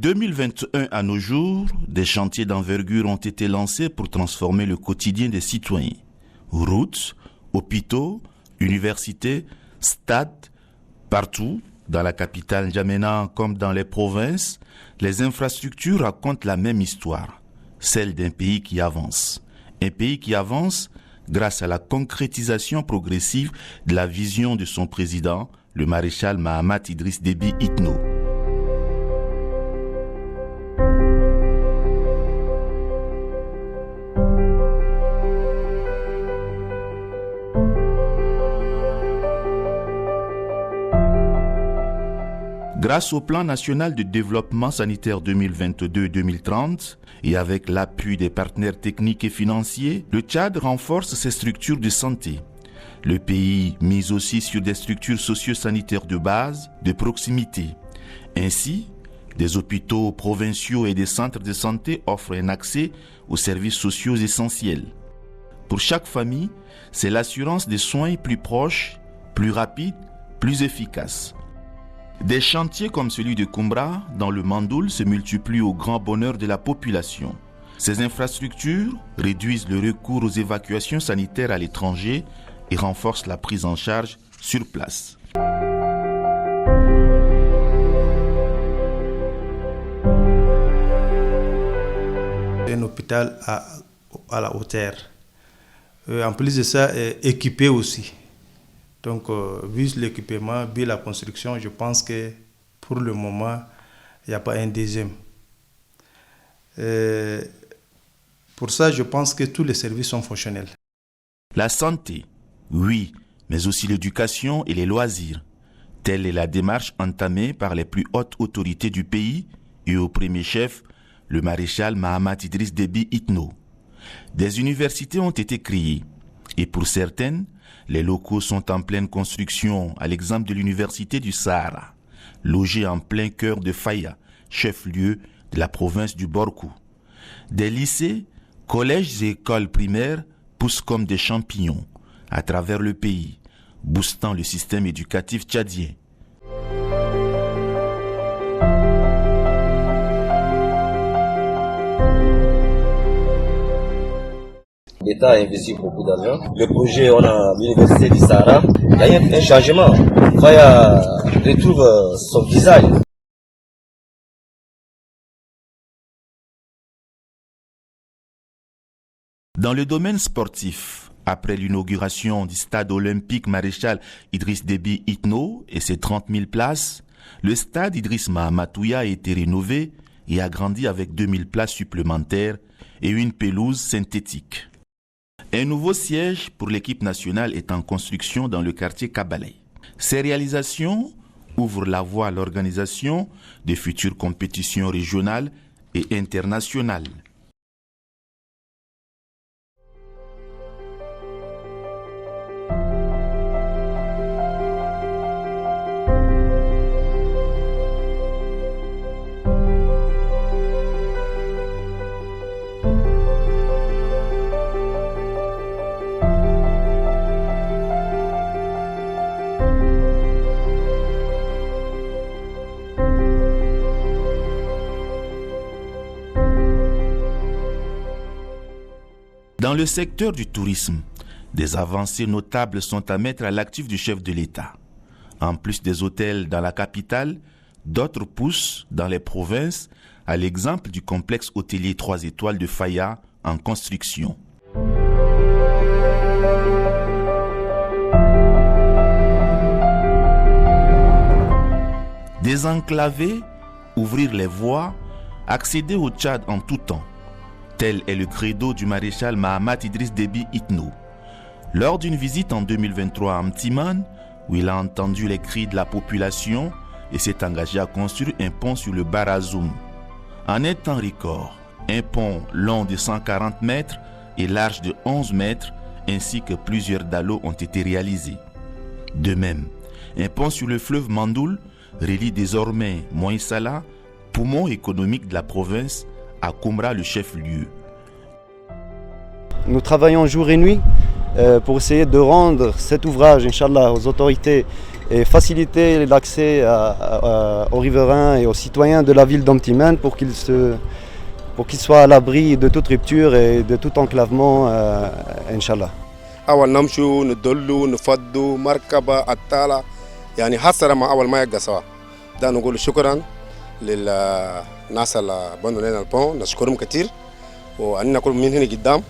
2021 à nos jours, des chantiers d'envergure ont été lancés pour transformer le quotidien des citoyens. Routes, hôpitaux, universités, stades, partout, dans la capitale N'Djamena comme dans les provinces, les infrastructures racontent la même histoire, celle d'un pays qui avance. Un pays qui avance grâce à la concrétisation progressive de la vision de son président, le maréchal Mahamat Idriss Déby Itno. Grâce au plan national de développement sanitaire 2022-2030 et avec l'appui des partenaires techniques et financiers, le Tchad renforce ses structures de santé. Le pays mise aussi sur des structures socio-sanitaires de base, de proximité. Ainsi, des hôpitaux provinciaux et des centres de santé offrent un accès aux services sociaux essentiels. Pour chaque famille, c'est l'assurance des soins plus proches, plus rapides, plus efficaces. Des chantiers comme celui de Kumbra, dans le Mandoul, se multiplient au grand bonheur de la population. Ces infrastructures réduisent le recours aux évacuations sanitaires à l'étranger et renforcent la prise en charge sur place. Un hôpital à la hauteur. En plus de ça, équipé aussi. Donc, vu l'équipement, vu la construction, je pense que pour le moment, il n'y a pas un deuxième. Pour ça, je pense que tous les services sont fonctionnels. La santé, oui, mais aussi l'éducation et les loisirs. Telle est la démarche entamée par les plus hautes autorités du pays et au premier chef, le maréchal Mahamat Idriss Déby Itno. Des universités ont été créées et pour certaines, les locaux sont en pleine construction, à l'exemple de l'université du Sahara, logée en plein cœur de Faya, chef-lieu de la province du Borkou. Des lycées, collèges et écoles primaires poussent comme des champignons à travers le pays, boostant le système éducatif tchadien. L'État a investi beaucoup d'argent. Le projet, on a l'université du Sahara. Il y a eu un changement. Faya retrouve son visage. Dans le domaine sportif, après l'inauguration du stade olympique maréchal Idriss Déby Itno et ses 30 000 places, le stade Idriss Mahamatouya a été rénové et agrandi avec 2000 places supplémentaires et une pelouse synthétique. Un nouveau siège pour l'équipe nationale est en construction dans le quartier Kabalay. Ces réalisations ouvrent la voie à l'organisation de futures compétitions régionales et internationales. Dans le secteur du tourisme, des avancées notables sont à mettre à l'actif du chef de l'État. En plus des hôtels dans la capitale, d'autres poussent dans les provinces, à l'exemple du complexe hôtelier 3 étoiles de Faya en construction. Désenclaver, ouvrir les voies, accéder au Tchad en tout temps. Tel est le credo du maréchal Mahamat Idriss Déby Itno. Lors d'une visite en 2023 à Mtiman, où il a entendu les cris de la population et s'est engagé à construire un pont sur le Barazoum. En un temps record, un pont long de 140 mètres et large de 11 mètres, ainsi que plusieurs dallos ont été réalisés. De même, un pont sur le fleuve Mandoul relie désormais Moïsala, poumon économique de la province, à Kumbra, le chef-lieu. Nous travaillons jour et nuit pour essayer de rendre cet ouvrage, Inch'Allah, aux autorités et faciliter l'accès aux riverains et aux citoyens de la ville d'Omtiman pour qu'ils soient à l'abri de toute rupture et de tout enclavement, Inch'Allah. أول نمشوا ندلوا نفضوا مركبة التالة يعني حصل ما أول ما يقى سوا ده نقول شكرا للناس اللي بنوا لنا البون نشكرهم كتير وأننا كل من هنا قدام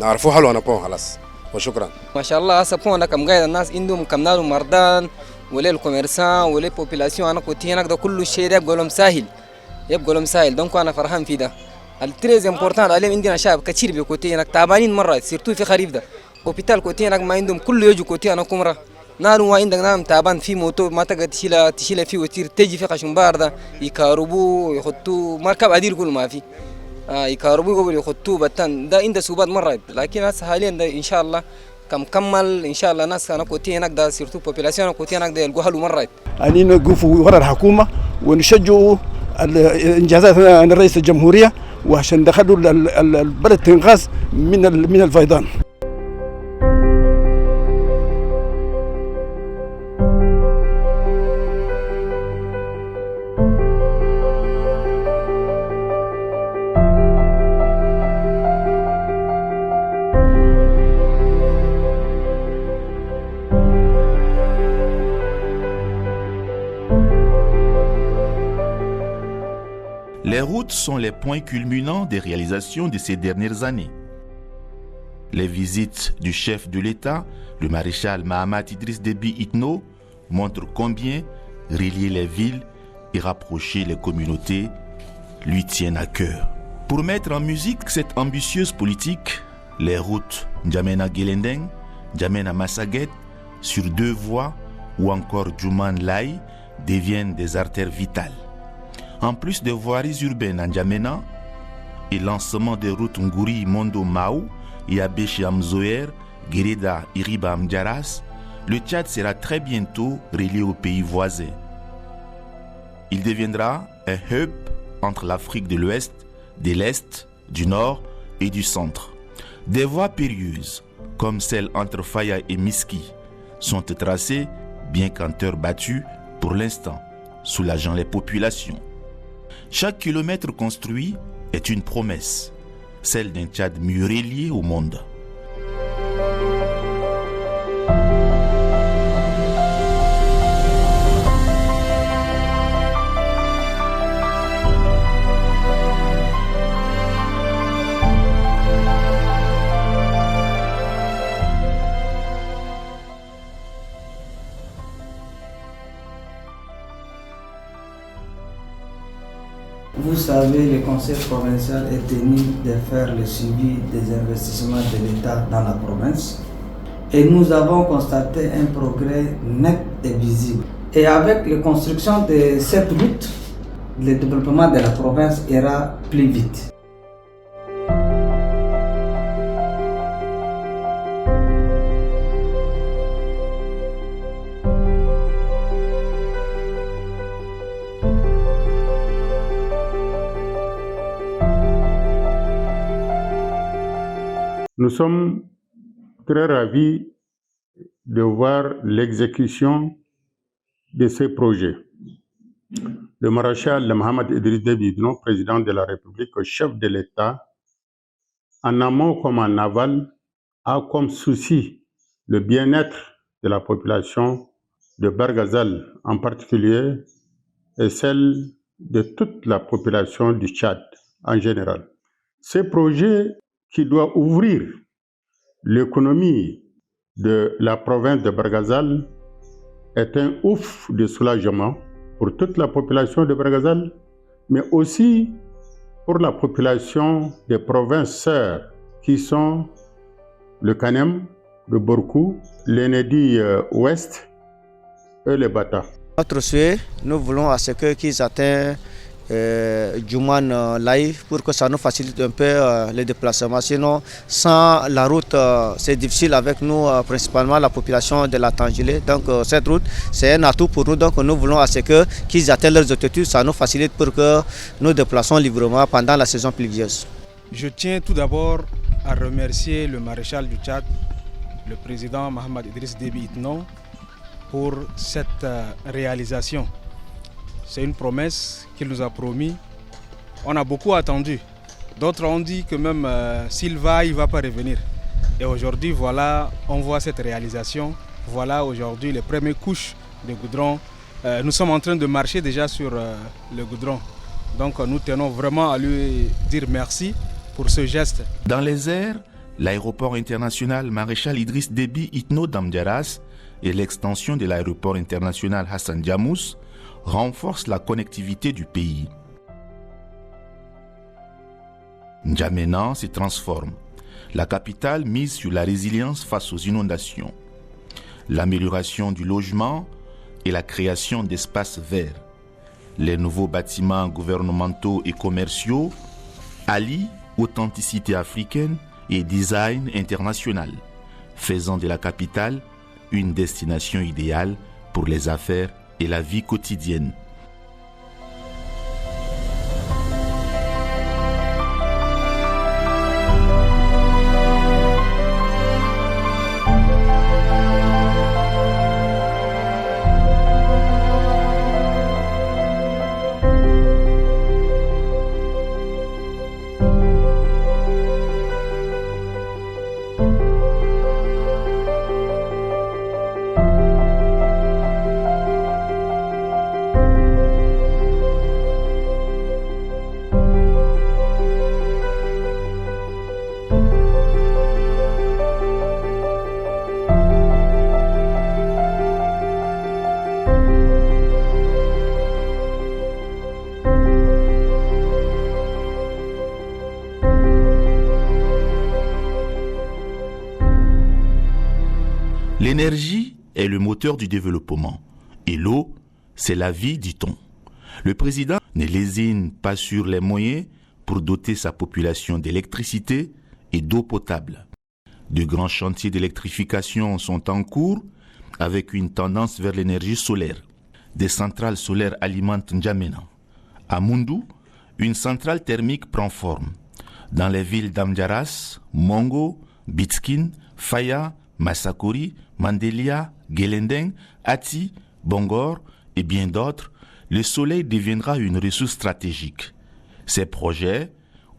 نعرفوا حلو أنا بون خلاص وشكرا ما شاء الله هسه بون كم قاعد الناس عندهم كم نالوا مردان ولا الكوميرسان ولا البوبيلاسيون أنا كنت هناك ده كل شيء يبقى لهم سهل دونك أنا فرحان في ده التريز امبورتان عليهم عندنا شعب كتير بيكوتي هناك تعبانين مرة سيرتو في خريف ده هوبيتال كوتي هناك ما عندهم كل يوجو كوتي أنا كمرة نارو ما عندك نام تعبان في موتو ما تقدر تشيله فيه وتير تجي في خشم بارده يكهربوه يخطوه مركب عدير كل ما في يكهربوه قبل يخطوه بتان ده عنده صعوبات مرة لكن هسه حاليا ده إن شاء الله كمل إن شاء الله ناس أنا كوتي هناك ده سيرتو بوبيلاسيون كوتي هناك ده يلقوا حلو مرة أني نقف ورا الحكومة ونشجعوا إنجازات رئيس الجمهورية وعشان دخلوا البلد تنغاز من الفيضان. Les routes sont les points culminants des réalisations de ces dernières années. Les visites du chef de l'État, le maréchal Mahamat Idriss Déby Itno, montrent combien relier les villes et rapprocher les communautés lui tiennent à cœur. Pour mettre en musique cette ambitieuse politique, les routes N'Djamena-Guelendeng, N'Djamena-Massaguet, sur 2 voies ou encore Djouman-Laye deviennent des artères vitales. En plus des voiries urbaines à N'Djamena et lancement des routes Nguri Mondo Maou et Abéché Amzoer, Guéreda Iriba Mdjaras, le Tchad sera très bientôt relié aux pays voisins. Il deviendra un hub entre l'Afrique de l'Ouest, de l'Est, du Nord et du Centre. Des voies périlleuses, comme celle entre Faya et Miski, sont tracées, bien qu'en terre battue, pour l'instant, soulageant les populations. Chaque kilomètre construit est une promesse, celle d'un Tchad mieux relié au monde. Vous savez, le conseil provincial est tenu de faire le suivi des investissements de l'État dans la province. Et nous avons constaté un progrès net et visible. Et avec la construction de cette route, le développement de la province ira plus vite. Nous sommes très ravis de voir l'exécution de ces projets. Le maréchal Mahamat Idriss Déby Itno, président de la République, chef de l'État, en amont comme en aval, a comme souci le bien-être de la population de Barghazal en particulier et celle de toute la population du Tchad en général. Ces projets qui doit ouvrir l'économie de la province de Barghazal est un ouf de soulagement pour toute la population de Barghazal, mais aussi pour la population des provinces sœurs qui sont le Kanem, le Borkou, l'Enedi Ouest et le Bata. Notre souhait, nous voulons à ce qu'ils atteignent Djouman Laye pour que ça nous facilite un peu les déplacements. Sinon, sans la route, c'est difficile avec nous, principalement la population de la Tangélé. Donc cette route, c'est un atout pour nous. Donc nous voulons à ce qu'ils atteignent leurs objectifs. Ça nous facilite pour que nous déplaçons librement pendant la saison pluvieuse. Je tiens tout d'abord à remercier le maréchal du Tchad, le président Mahamat Idriss Déby Itno, pour cette réalisation. C'est une promesse qu'il nous a promis. On a beaucoup attendu. D'autres ont dit que même s'il va, il ne va pas revenir. Et aujourd'hui, voilà, on voit cette réalisation. Voilà aujourd'hui les premières couches de goudron. Nous sommes en train de marcher déjà sur le goudron. Donc nous tenons vraiment à lui dire merci pour ce geste. Dans les airs, l'aéroport international Maréchal Idriss Déby Itno d'Amdiaras et l'extension de l'aéroport international Hassan Diamous renforcent la connectivité du pays. N'Djamena se transforme. La capitale mise sur la résilience face aux inondations, l'amélioration du logement et la création d'espaces verts. Les nouveaux bâtiments gouvernementaux et commerciaux allient authenticité africaine et design international, faisant de la capitale une destination idéale pour les affaires et la vie quotidienne. L'énergie est le moteur du développement et l'eau, c'est la vie, dit-on. Le président ne lésine pas sur les moyens pour doter sa population d'électricité et d'eau potable. De grands chantiers d'électrification sont en cours avec une tendance vers l'énergie solaire. Des centrales solaires alimentent N'Djamena. À Moundou, une centrale thermique prend forme. Dans les villes d'Amdiaras, Mongo, Bitskin, Faya, Massakori, Mandelia, Gelendeng, Ati, Bongor et bien d'autres, le soleil deviendra une ressource stratégique. Ces projets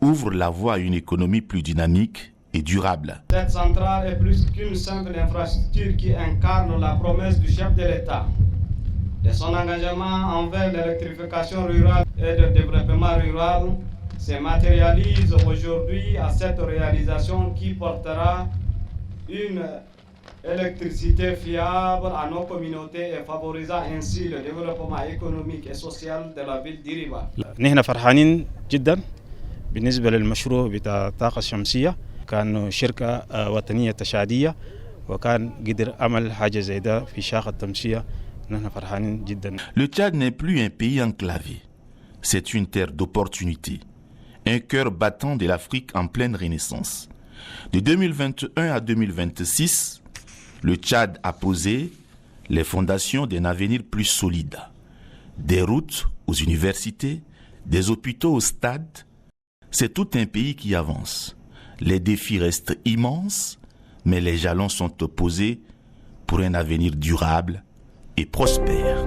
ouvrent la voie à une économie plus dynamique et durable. Cette centrale est plus qu'une simple infrastructure qui incarne la promesse du chef de l'État de son engagement envers l'électrification rurale et le développement rural se matérialise aujourd'hui à cette réalisation qui portera une électricité fiable à nos communautés et favorisant ainsi le développement économique et social de la ville d'Iriba. نحن فرحانين جدا بالنسبة للمشروع بتاع الطاقة الشمسية. كان شركة وطنية تشادية وكان قدر عمل حاجة زي ده في شاخة التمشية. نحن فرحانين جدا. Le Tchad n'est plus un pays enclavé. C'est une terre d'opportunités. Un cœur battant de l'Afrique en pleine renaissance. De 2021 à 2026, le Tchad a posé les fondations d'un avenir plus solide. Des routes aux universités, des hôpitaux aux stades. C'est tout un pays qui avance. Les défis restent immenses, mais les jalons sont posés pour un avenir durable et prospère.